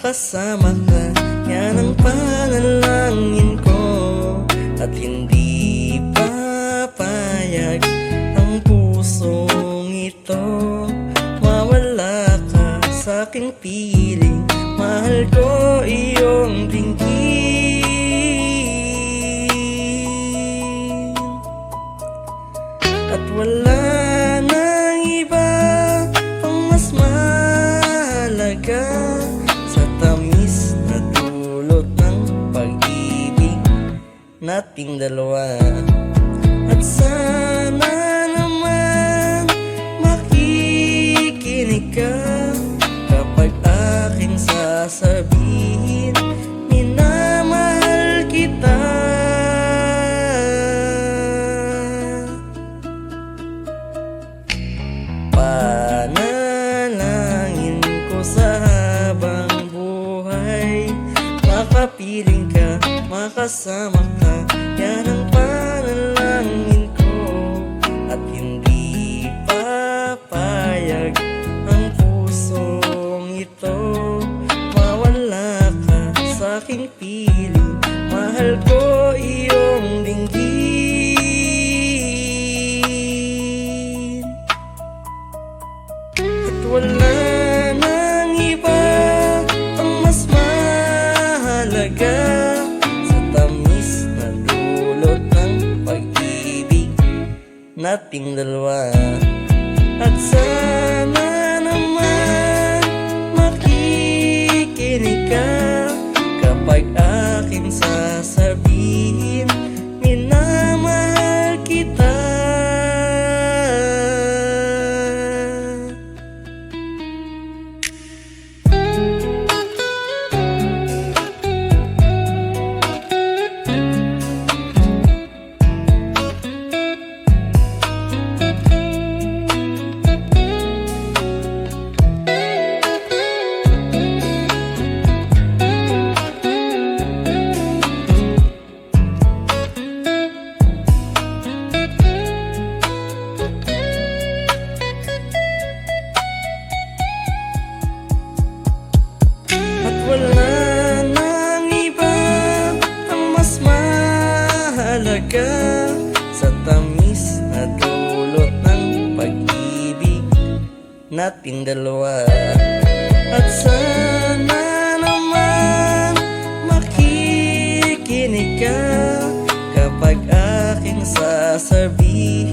makasama ka. Yan ang panalangin ko, at hindi papayag ang pusong ito mawala ka sa aking piling. Mahal ko iyong dinggin, at wala nang iba pang mas mahalaga sa tamis na dulot ng pag-ibig nating dalawa. At sana naman makikinig ka kapag aking sasabihin, minamahal kita. Panalangin ko sa habang buhay, makapiling ka, makasama ka. Yan ang panalangin ko, at hindi papayag ang pusong ito mawala ka sa aking piling. Mahal ko iyong dinggin, at wala nang iba ang mas mahalaga sa tamis na dulot ng pag-ibig nating dalawa. At sana naman makikinig ka kapag aking sasabihin, minamahal kita. Wala nang iba ang mas mahalaga sa tamis na dulot ng pag-ibig nating dalawa. At sana naman makikinig ka kapag aking sasabihin,